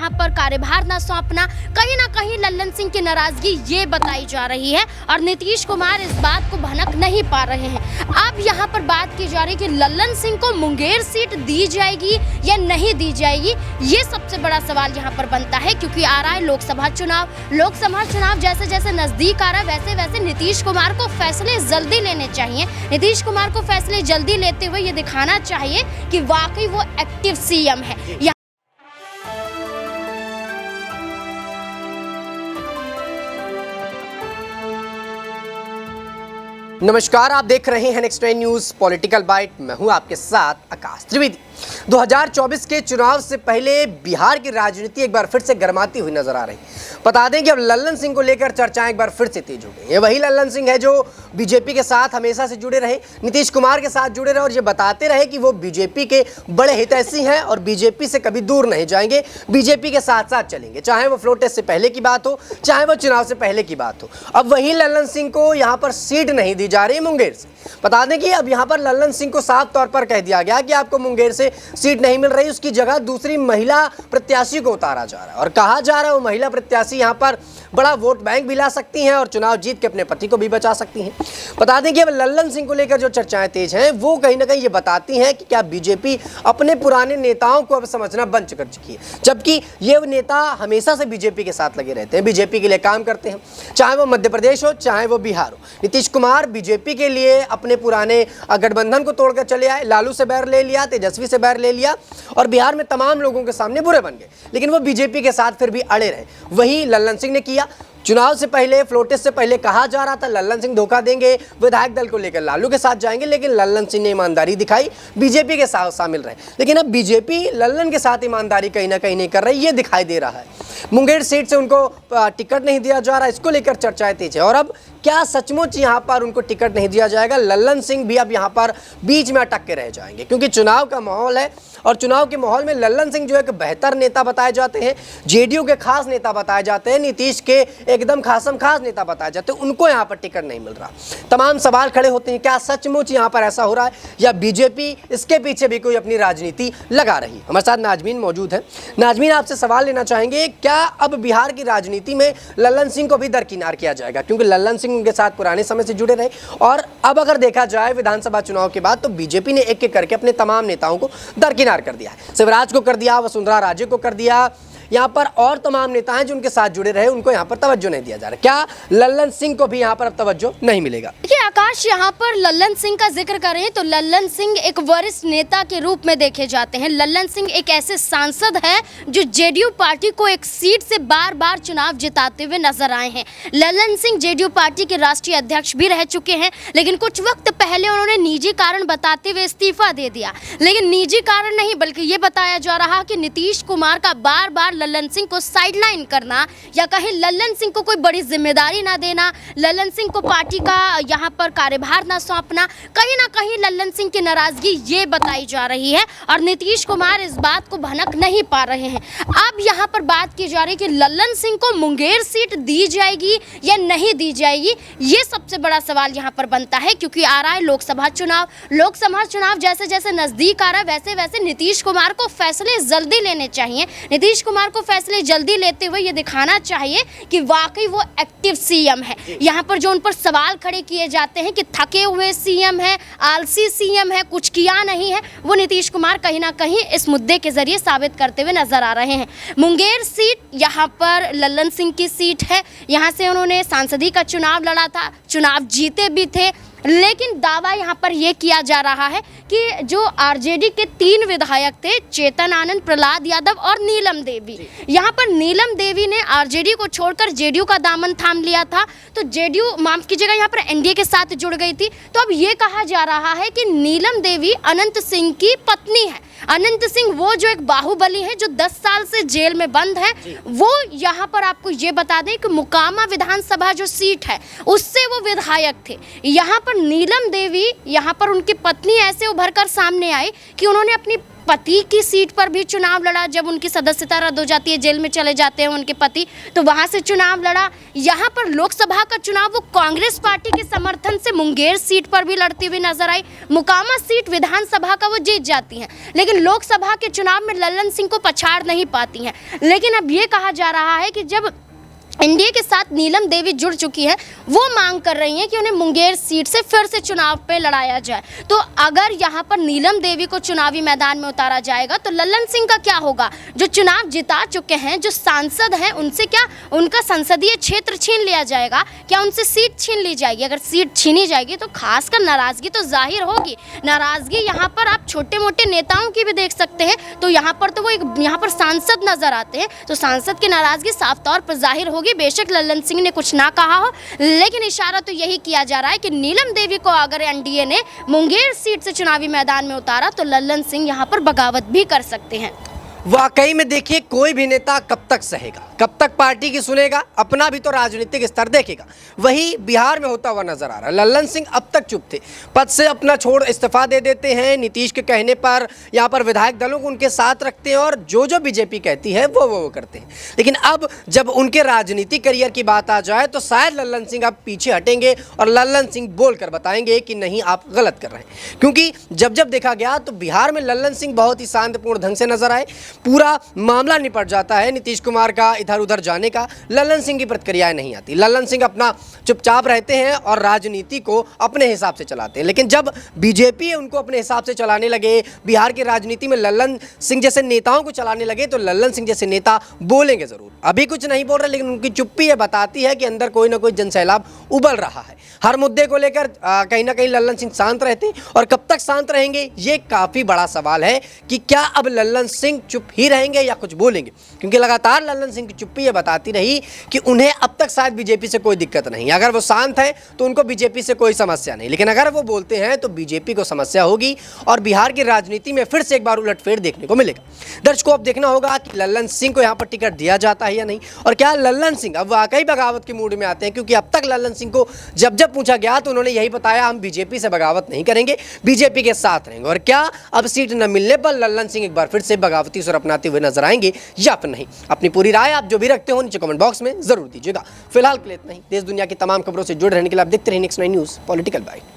यहाँ पर कार्यभार न सौंपना, कहीं ना कहीं लल्लन सिंह की नाराजगी ये बताई जा रही है और नीतीश कुमार इस बात को भनक नहीं पा रहे हैं। अब यहाँ पर बात की जा रही है कि लल्लन सिंह को मुंगेर सीट दी जाएगी या नहीं दी जाएगी, ये सबसे बड़ा सवाल यहाँ पर बनता है, क्योंकि आ रहा है लोकसभा चुनाव जैसे जैसे नजदीक आ रहा है वैसे वैसे नीतीश कुमार को फैसले जल्दी लेने चाहिए। नीतीश कुमार को फैसले जल्दी लेते हुए ये दिखाना चाहिए कि वाकई वो एक्टिव सीएम है। नमस्कार, आप देख रहे हैं नेक्स्ट 9 न्यूज पॉलिटिकल बाइट। मैं हूं आपके साथ आकाश त्रिवेदी। 2024 के चुनाव से पहले बिहार की राजनीति एक बार फिर से गर्माती हुई नजर आ रही। बता दें कि अब लल्लन सिंह को लेकर चर्चाएं एक बार फिर से तेज हो गई। ये वही लल्लन सिंह है जो बीजेपी के साथ हमेशा से जुड़े रहे, नीतीश कुमार के साथ जुड़े रहे और ये बताते रहे कि वो बीजेपी के बड़े हितैषी हैं और बीजेपी से कभी दूर नहीं जाएंगे, बीजेपी के साथ साथ चलेंगे, चाहे वो फ्लोर टेस्ट से पहले की बात हो, चाहे वो चुनाव से पहले की बात हो। अब वही लल्लन सिंह को यहाँ पर सीट नहीं दी जा रही मुंगेर से। बता दें कि अब यहाँ पर लल्लन सिंह को साफ तौर पर कह दिया गया कि आपको मुंगेर से सीट नहीं मिल रही, उसकी जगह दूसरी महिला प्रत्याशी को उतारा जा रहा है और कहा जा रहा है वो महिला प्रत्याशी यहाँ पर बड़ा वोट बैंक भी ला सकती हैं और चुनाव जीत के अपने पति को भी बचा सकती हैं। बता दें कि अब लल्लन सिंह को लेकर जो चर्चाएं तेज हैं वो कहीं ना कहीं ये बताती हैं कि क्या बीजेपी अपने पुराने नेताओं को अब समझना बंद कर चुकी है, जबकि ये नेता हमेशा से बीजेपी के साथ लगे रहते हैं, बीजेपी के लिए काम करते हैं, चाहे वो मध्य प्रदेश हो चाहे वो बिहार हो। नीतीश कुमार बीजेपी के लिए अपने पुराने गठबंधन को तोड़कर चले आए, लालू से बैर ले लिया, तेजस्वी से बैर ले लिया और बिहार में तमाम लोगों के सामने बुरे बन गए, लेकिन वो बीजेपी के साथ फिर भी अड़े रहे। वही लल्लन सिंह ने किया। चुनाव से पहले, फ्लोर टेस्ट से पहले कहा जा रहा था लल्लन सिंह धोखा देंगे, विधायक दल को लेकर लालू के साथ जाएंगे, लेकिन लल्लन सिंह ने ईमानदारी दिखाई, बीजेपी के साथ शामिल रहे। लेकिन अब बीजेपी लल्लन के साथ ईमानदारी कहीं ना कहीं नहीं कर रही, ये दिखाई दे रहा है। मुंगेर सीट से उनको टिकट नहीं दिया जा रहा, इसको लेकर चर्चाएं तेज है। और अब क्या सचमुच यहाँ पर उनको टिकट नहीं दिया जाएगा? लल्लन सिंह भी अब यहाँ पर बीच में अटक के रह जाएंगे, क्योंकि चुनाव का माहौल है और चुनाव के माहौल में लल्लन सिंह जो एक बेहतर नेता बताए जाते हैं, जेडीयू के खास नेता बताए जाते हैं, नीतीश के एकदम खासम खास नेता बताए जाते हैं, उनको यहाँ पर टिकट नहीं मिल रहा। तमाम सवाल खड़े होते हैं, क्या सचमुच यहाँ पर ऐसा हो रहा है या बीजेपी इसके पीछे भी कोई अपनी राजनीति लगा रही? हमारे साथ नाजमीन मौजूद है। नाजमीन, आपसे सवाल लेना चाहेंगे, क्या अब बिहार की राजनीति में लल्लन सिंह को भी दरकिनार किया जाएगा? क्योंकि लल्लन सिंह उनके साथ पुराने समय से जुड़े रहे और अब अगर देखा जाए विधानसभा चुनाव के बाद तो बीजेपी ने एक एक करके अपने तमाम नेताओं को दरकिनार कर दिया है। शिवराज को कर दिया, वसुंधरा राजे को कर दिया, यहाँ पर और तमाम नेता हैं जो उनके साथ जुड़े रहे, उनको यहाँ पर तवज्जो नहीं दिया जा रहा। क्या लल्लन सिंह को भी यहाँ पर अब तवज्जो नहीं मिलेगा? देखिए आकाश, यहाँ पर लल्लन सिंह का जिक्र करें तो लल्लन सिंह एक वरिष्ठ नेता के रूप में देखे जाते हैं। लल्लन सिंह एक ऐसे सांसद हैं जो जेडीयू पार्टी को एक सीट से बार बार चुनाव जिताते हुए नजर आए हैं। लल्लन सिंह जेडीयू पार्टी के राष्ट्रीय अध्यक्ष भी रह चुके हैं, लेकिन कुछ वक्त पहले उन्होंने निजी कारण बताते हुए इस्तीफा दे दिया। लेकिन निजी कारण नहीं, बल्कि ये बताया जा रहा कि नीतीश कुमार का बार बार लल्लन सिंह को साइडलाइन करना या कहीं लल्लन सिंह को कोई बड़ी जिम्मेदारी ना देना, लल्लन सिंह को पार्टी का यहाँ पर कार्यभार ना सौंपना, कहीं ना कहीं लल्लन सिंह की नाराजगी ये बताई जा रही है और नीतीश कुमार इस बात को भनक नहीं पा रहे हैं। अब यहाँ पर बात की जा रही है कि लल्लन सिंह को मुंगेर सीट दी जाएगी या नहीं दी जाएगी, ये सबसे बड़ा सवाल यहाँ पर बनता है, क्योंकि आ रहा है लोकसभा चुनाव जैसे जैसे नजदीक आ रहा है वैसे वैसे नीतीश कुमार को फैसले जल्दी लेने चाहिए। नीतीश कुमार को फैसले जल्दी लेते हुए ये दिखाना चाहिए कि वाकई वो एक्टिव सीएम है। यहाँ पर जो उन पर सवाल खड़े किए जाते हैं कि थके हुए सीएम है, आलसी सीएम है, कुछ किया नहीं है, वो नीतीश कुमार कहीं ना कहीं इस मुद्दे के जरिए साबित करते हुए नजर आ रहे हैं। मुंगेर सीट यहाँ पर लल्लन सिंह की सीट है, यहाँ से उन्होंने सांसदी का चुनाव लड़ा था, चुनाव जीते भी थे, लेकिन दावा यहाँ पर यह किया जा रहा है कि जो आरजेडी के 3 विधायक थे, चेतन आनंद, प्रहलाद यादव और नीलम देवी, यहाँ पर नीलम देवी ने आरजेडी को छोड़कर जेडीयू का दामन थाम लिया था, तो जेडीयू माफ कीजिएगा यहाँ पर एनडीए के साथ जुड़ गई थी। तो अब ये कहा जा रहा है कि नीलम देवी अनंत सिंह की पत्नी है। अनंत सिंह वो जो एक बाहुबली है जो 10 साल से जेल में बंद है, वो यहाँ पर आपको ये बता दें कि मुकामा विधानसभा जो सीट है उससे वो विधायक थे। यहाँ पर नीलम देवी, यहाँ पर उनकी पत्नी ऐसे उभर कर सामने आई कि उन्होंने अपनी पति की सीट पर भी चुनाव लड़ा, जब उनकी सदस्यता रद्द हो जाती है, जेल में चले जाते हैं उनके पति, तो वहां से चुनाव लड़ा। यहाँ पर लोकसभा का चुनाव वो कांग्रेस पार्टी के समर्थन से मुंगेर सीट पर भी लड़ती हुई नजर आई। मुकामा सीट विधानसभा का वो जीत जाती हैं, लेकिन लोकसभा के चुनाव में लल्लन सिंह को पछाड़ नहीं पाती हैं। लेकिन अब ये कहा जा रहा है कि जब एनडीए के साथ नीलम देवी जुड़ चुकी है, वो मांग कर रही हैं कि उन्हें मुंगेर सीट से फिर से चुनाव पे लड़ाया जाए। तो अगर यहाँ पर नीलम देवी को चुनावी मैदान में उतारा जाएगा तो लल्लन सिंह का क्या होगा? जो चुनाव जिता चुके हैं, जो सांसद हैं, उनसे क्या उनका संसदीय क्षेत्र छीन लिया जाएगा? क्या उनसे सीट छीन ली जाएगी? अगर सीट छीनी जाएगी तो खासकर नाराजगी तो जाहिर होगी। नाराजगी यहाँ पर आप छोटे मोटे नेताओं की भी देख सकते हैं। तो यहाँ पर तो वो एक यहाँ पर सांसद नजर आते हैं, तो सांसद की नाराजगी साफ तौर पर जाहिर होगी। बेशक लल्लन सिंह ने कुछ ना कहा हो, लेकिन इशारा तो यही किया जा रहा है कि नीलम देवी को अगर एनडीए ने मुंगेर सीट से चुनावी मैदान में उतारा तो लल्लन सिंह यहां पर बगावत भी कर सकते हैं। वाकई में देखिए, कोई भी नेता कब तक सहेगा, कब तक पार्टी की सुनेगा, अपना भी तो राजनीतिक स्तर देखेगा। वही बिहार में होता हुआ नजर आ रहा है। लल्लन सिंह अब तक चुप थे, पद से अपना छोड़ इस्तीफा दे देते हैं, नीतीश के कहने पर यहाँ पर विधायक दलों को उनके साथ रखते हैं और जो बीजेपी कहती है वो करते हैं। लेकिन अब जब उनके राजनीतिक करियर की बात आ जाए तो शायद लल्लन सिंह अब पीछे हटेंगे और लल्लन सिंह बोलकर बताएंगे कि नहीं, आप गलत कर रहे हैं। क्योंकि जब देखा गया तो बिहार में लल्लन सिंह बहुत ही शांतिपूर्ण ढंग से नजर आए, पूरा मामला निपट जाता है। नीतीश कुमार का इधर उधर जाने का लल्लन सिंह की प्रतिक्रियाएं नहीं आती। लल्लन सिंह अपना चुपचाप रहते हैं और राजनीति को अपने हिसाब से चलाते हैं। लेकिन जब बीजेपी उनको अपने हिसाब से चलाने लगे, बिहार की राजनीति में लल्लन सिंह जैसे नेताओं को चलाने लगे, तो लल्लन सिंह जैसे नेता बोलेंगे जरूर। अभी कुछ नहीं बोल रहे, लेकिन उनकी चुप्पी ये बताती है कि अंदर कोई ना कोई जनसैलाब उबल रहा है। हर मुद्दे को लेकर कहीं ना कहीं लल्लन सिंह शांत रहते हैं, और कब तक शांत रहेंगे ये काफी बड़ा सवाल है कि क्या अब लल्लन सिंह चुप ही रहेंगे या कुछ बोलेंगे? क्योंकि लगातार लल्लन सिंह की चुप्पी ये बताती रही कि उन्हें अब तक शायद बीजेपी से कोई दिक्कत नहीं। अगर वो शांत है तो उनको बीजेपी से कोई समस्या नहीं, लेकिन अगर वो बोलते हैं तो बीजेपी को समस्या होगी और बिहार की राजनीति में फिर से एक बार उलटफेर देखने को मिलेगा। दर्शकों, अब देखना होगा कि लल्लन सिंह को यहाँ पर टिकट दिया जाता है या नहीं, और क्या लल्लन सिंह अब वाकई बगावत के मूड में आते हैं। क्योंकि अब तक लल्लन सिंह को जब पूछा गया तो उन्होंने यही बताया, हम बीजेपी से बगावत नहीं करेंगे, बीजेपी के साथ रहेंगे। और क्या अब सीट न मिलने पर लल्लन सिंह एक बार फिर से बगावती सुर अपनाते हुए नजर आएंगे या फिर नहीं? अपनी पूरी राय आप जो भी रखते हो नीचे कमेंट बॉक्स में जरूर दीजिएगा। फिलहाल के लिए इतना ही। देश दुनिया की तमाम खबरों से जुड़े रहने के लिए आप देखते रहिए नेक्स्ट 9 न्यूज़ पॉलिटिकल बाइट।